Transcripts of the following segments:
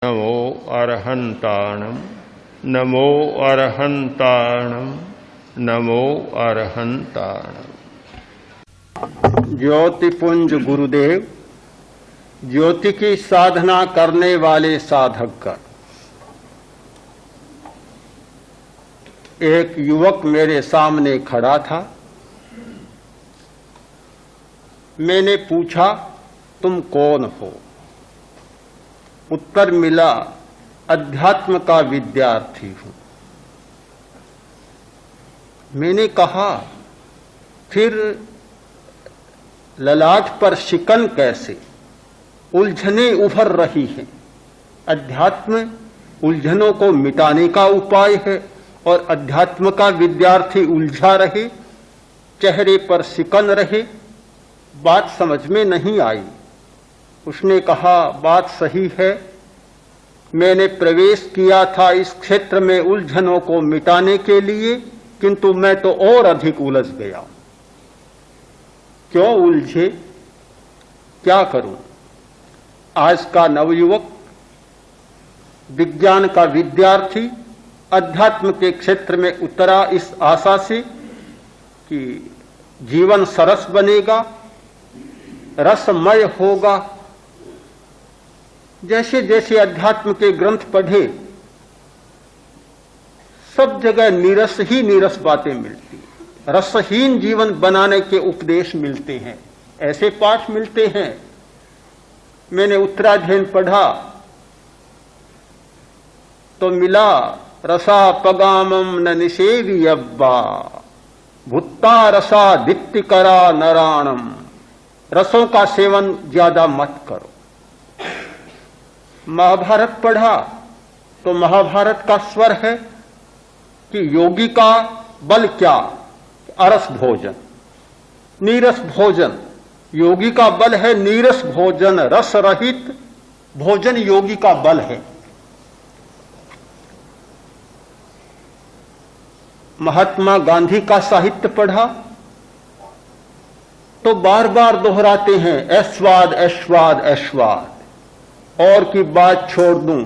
नमो अरहंताणम नमो अरहंताणम नमो अरहंताणम। ज्योतिपुंज गुरुदेव, ज्योति की साधना करने वाले साधक का एक युवक मेरे सामने खड़ा था। मैंने पूछा, तुम कौन हो? उत्तर मिला, अध्यात्म का विद्यार्थी हूं। मैंने कहा, फिर ललाट पर शिकन कैसे? उलझने उभर रही हैं। अध्यात्म उलझनों को मिटाने का उपाय है और अध्यात्म का विद्यार्थी उलझा रहे, चेहरे पर शिकन रहे। बात समझ में नहीं आई। उसने कहा, बात सही है, मैंने प्रवेश किया था इस क्षेत्र में उलझनों को मिटाने के लिए, किंतु मैं तो और अधिक उलझ गया। क्यों उलझे? क्या करूं? आज का नवयुवक, विज्ञान का विद्यार्थी अध्यात्म के क्षेत्र में उतरा इस आशा से कि जीवन सरस बनेगा, रसमय होगा। जैसे जैसे अध्यात्म के ग्रंथ पढ़े, सब जगह नीरस ही नीरस बातें मिलती, रसहीन जीवन बनाने के उपदेश मिलते हैं, ऐसे पाठ मिलते हैं। मैंने उत्तराध्ययन पढ़ा तो मिला, रसा पगामम न निषेवियब्बा भुत्ता रसा दित्तिकरा नराणम। रसों का सेवन ज्यादा मत करो। महाभारत पढ़ा तो महाभारत का स्वर है कि योगी का बल क्या? अरस भोजन, नीरस भोजन। योगी का बल है नीरस भोजन, रस रहित भोजन योगी का बल है। महात्मा गांधी का साहित्य पढ़ा तो बार बार दोहराते हैं, ऐश्वाद ऐश्वाद ऐश्वाद। और की बात छोड़ दूं,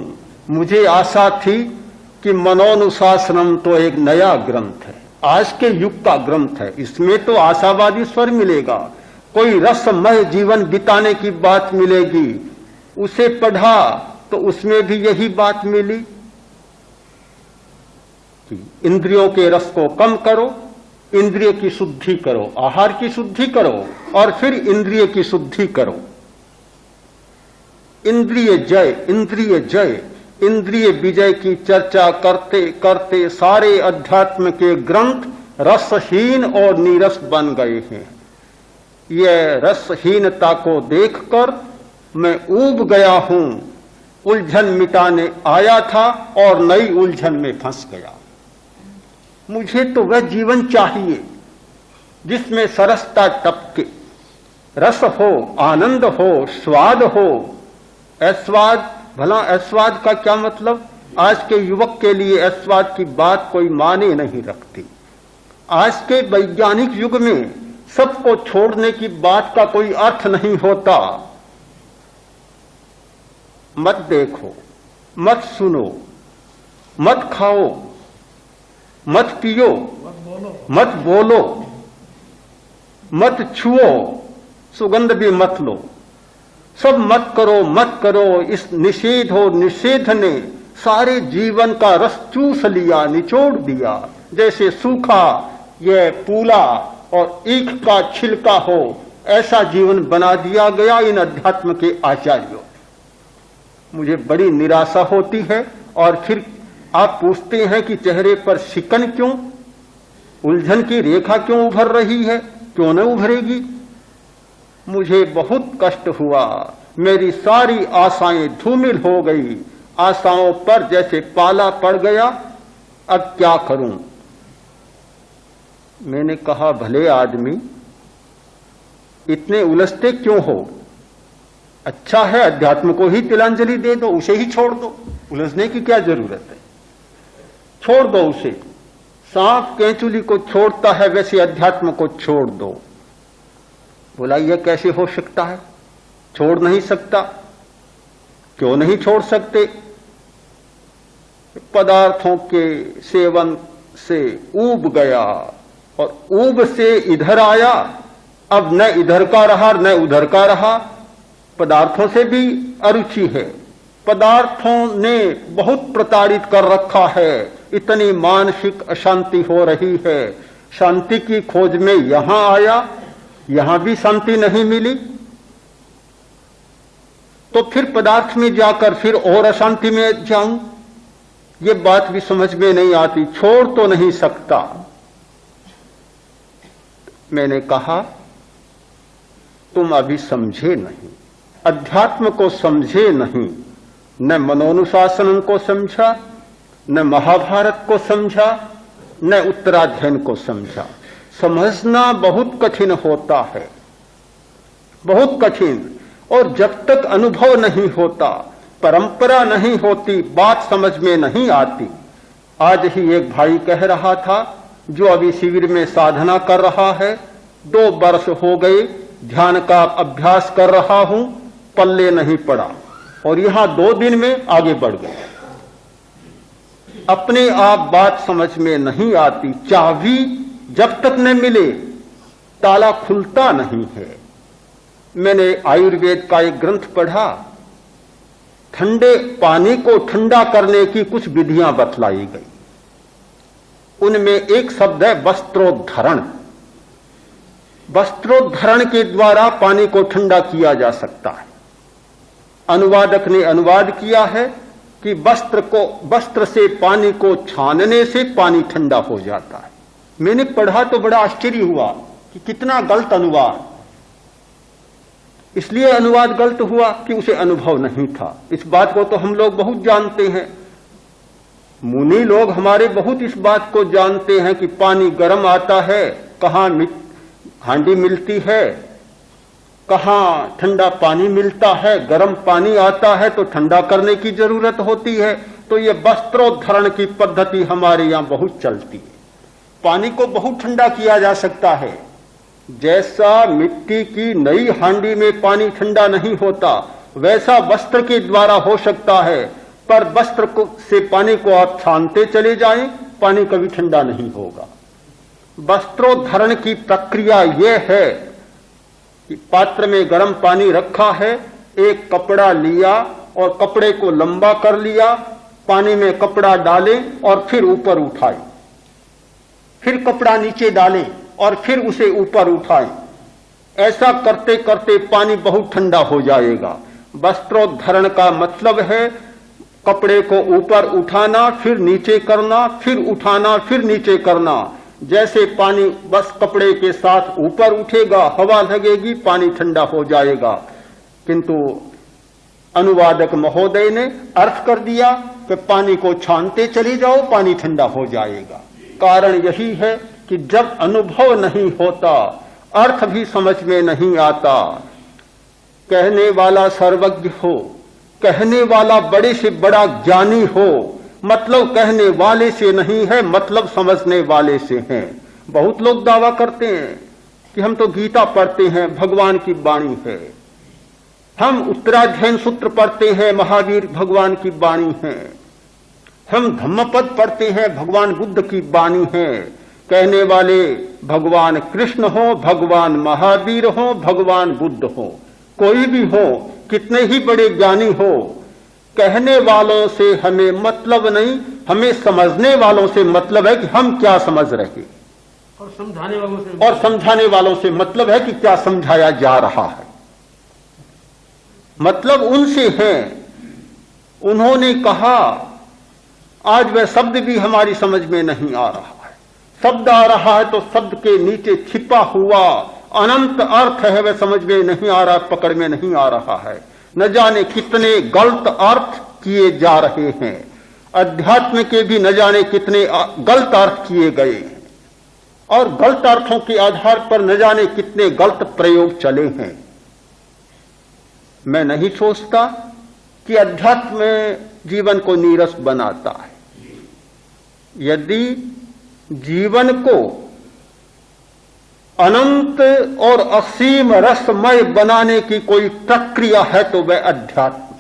मुझे आशा थी कि मनोनुशासनम तो एक नया ग्रंथ है, आज के युग का ग्रंथ है, इसमें तो आशावादी स्वर मिलेगा, कोई रसमय जीवन बिताने की बात मिलेगी। उसे पढ़ा तो उसमें भी यही बात मिली कि इंद्रियों के रस को कम करो, इंद्रिय की शुद्धि करो, आहार की शुद्धि करो और फिर इंद्रिय की शुद्धि करो। इंद्रिय जय, इंद्रिय जय, इंद्रिय विजय की चर्चा करते करते सारे अध्यात्म के ग्रंथ रसहीन और नीरस बन गए हैं। यह रसहीनता को देखकर मैं ऊब गया हूं। उलझन मिटाने आया था और नई उलझन में फंस गया। मुझे तो वह जीवन चाहिए जिसमें सरसता टपके, रस हो, आनंद हो, स्वाद हो। ऐश्वाद, भला ऐश्वाद का क्या मतलब? आज के युवक के लिए ऐश्वाद की बात कोई माने नहीं रखती। आज के वैज्ञानिक युग में सबको छोड़ने की बात का कोई अर्थ नहीं होता। मत देखो, मत सुनो, मत खाओ, मत पियो, मत बोलो, मत छुओ, सुगंध भी मत लो, सब मत करो, मत करो। इस निषेध और निषेध ने सारे जीवन का रस चूस लिया, निचोड़ दिया। जैसे सूखा यह पूला और ईख का छिलका हो, ऐसा जीवन बना दिया गया इन अध्यात्म के आचार्यों। मुझे बड़ी निराशा होती है। और फिर आप पूछते हैं कि चेहरे पर शिकन क्यों, उलझन की रेखा क्यों उभर रही है? क्यों न उभरेगी? मुझे बहुत कष्ट हुआ, मेरी सारी आशाएं धूमिल हो गई, आशाओं पर जैसे पाला पड़ गया। अब क्या करूं? मैंने कहा, भले आदमी, इतने उलझते क्यों हो? अच्छा है, अध्यात्म को ही तिलांजलि दे दो, उसे ही छोड़ दो, उलझने की क्या जरूरत है? छोड़ दो उसे। सांप केंचुली को छोड़ता है वैसे अध्यात्म को छोड़ दो। बोला, यह कैसे हो सकता है? छोड़ नहीं सकता। क्यों नहीं छोड़ सकते? पदार्थों के सेवन से ऊब गया और ऊब से इधर आया, अब न इधर का रहा न उधर का रहा। पदार्थों से भी अरुचि है, पदार्थों ने बहुत प्रताड़ित कर रखा है, इतनी मानसिक अशांति हो रही है। शांति की खोज में यहां आया, यहां भी शांति नहीं मिली, तो फिर पदार्थ में जाकर फिर और अशांति में जाऊं, ये बात भी समझ में नहीं आती, छोड़ तो नहीं सकता। मैंने कहा तुम अभी समझे नहीं, अध्यात्म को समझे नहीं, न मनोनुशासन को समझा, न महाभारत को समझा, न उत्तराध्ययन को समझा। समझना बहुत कठिन होता है, बहुत कठिन। और जब तक अनुभव नहीं होता, परंपरा नहीं होती, बात समझ में नहीं आती। आज ही एक भाई कह रहा था जो अभी शिविर में साधना कर रहा है, 2 वर्ष हो गए ध्यान का अभ्यास कर रहा हूं, पल्ले नहीं पड़ा और यहां 2 दिन में आगे बढ़ गया। अपने आप बात समझ में नहीं आती, चाबी जब तक न मिले ताला खुलता नहीं है। मैंने आयुर्वेद का एक ग्रंथ पढ़ा, ठंडे पानी को ठंडा करने की कुछ विधियां बतलाई गई। उनमें एक शब्द है वस्त्रोद्धरण। वस्त्रोद्धरण के द्वारा पानी को ठंडा किया जा सकता है। अनुवादक ने अनुवाद किया है कि वस्त्र से पानी को छानने से पानी ठंडा हो जाता है। मैंने पढ़ा तो बड़ा आश्चर्य हुआ कि कितना गलत अनुवाद। इसलिए अनुवाद गलत हुआ कि उसे अनुभव नहीं था। इस बात को तो हम लोग बहुत जानते हैं, मुनि लोग हमारे बहुत इस बात को जानते हैं कि पानी गर्म आता है, कहां हांडी मिलती है, कहां ठंडा पानी मिलता है, गर्म पानी आता है तो ठंडा करने की जरूरत होती है। तो ये वस्त्रोद्धरण की पद्धति हमारे यहां बहुत चलती है। पानी को बहुत ठंडा किया जा सकता है। जैसा मिट्टी की नई हांडी में पानी ठंडा नहीं होता, वैसा वस्त्र के द्वारा हो सकता है। पर वस्त्र से पानी को आप छानते चले जाएं, पानी कभी ठंडा नहीं होगा। वस्त्रोद्धरण की प्रक्रिया यह है कि पात्र में गर्म पानी रखा है, एक कपड़ा लिया और कपड़े को लंबा कर लिया, पानी में कपड़ा डालें और फिर ऊपर उठाएं, फिर कपड़ा नीचे डालें और फिर उसे ऊपर उठाएं। ऐसा करते करते पानी बहुत ठंडा हो जाएगा। वस्त्रोद्धरण का मतलब है कपड़े को ऊपर उठाना, फिर नीचे करना, फिर उठाना, फिर नीचे करना। जैसे पानी बस कपड़े के साथ ऊपर उठेगा, हवा लगेगी, पानी ठंडा हो जाएगा। किंतु अनुवादक महोदय ने अर्थ कर दिया कि पानी को छानते चले जाओ, पानी ठंडा हो जाएगा। कारण यही है कि जब अनुभव नहीं होता, अर्थ भी समझ में नहीं आता। कहने वाला सर्वज्ञ हो, कहने वाला बड़े से बड़ा ज्ञानी हो, मतलब कहने वाले से नहीं है, मतलब समझने वाले से है। बहुत लोग दावा करते हैं कि हम तो गीता पढ़ते हैं, भगवान की वाणी है। हम उत्तराध्ययन सूत्र पढ़ते हैं, महावीर भगवान की वाणी है। हम धम्मपद पढ़ते हैं, भगवान बुद्ध की वाणी है। कहने वाले भगवान कृष्ण हो, भगवान महावीर हो, भगवान बुद्ध हो, कोई भी हो, कितने ही बड़े ज्ञानी हो, कहने वालों से हमें मतलब नहीं, हमें समझने वालों से मतलब है कि हम क्या समझ रहे, और समझाने वालों से मतलब है कि क्या समझाया जा रहा है। मतलब उनसे है। उन्होंने कहा, आज वह शब्द भी हमारी समझ में नहीं आ रहा है। शब्द आ रहा है तो शब्द के नीचे छिपा हुआ अनंत अर्थ है, वह समझ में नहीं आ रहा, पकड़ में नहीं आ रहा है। न जाने कितने गलत अर्थ किए जा रहे हैं। अध्यात्म के भी न जाने कितने गलत अर्थ किए गए हैं, और गलत अर्थों के आधार पर न जाने कितने गलत प्रयोग चले हैं। मैं नहीं सोचता कि अध्यात्म जीवन को नीरस बनाता है। यदि जीवन को अनंत और असीम रसमय बनाने की कोई प्रक्रिया है तो वह अध्यात्म।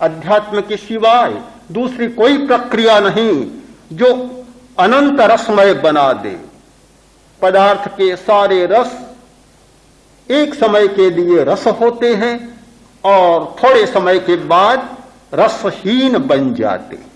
अध्यात्म के सिवाय दूसरी कोई प्रक्रिया नहीं जो अनंत रसमय बना दे। पदार्थ के सारे रस एक समय के लिए रस होते हैं और थोड़े समय के बाद रसहीन बन जाते हैं।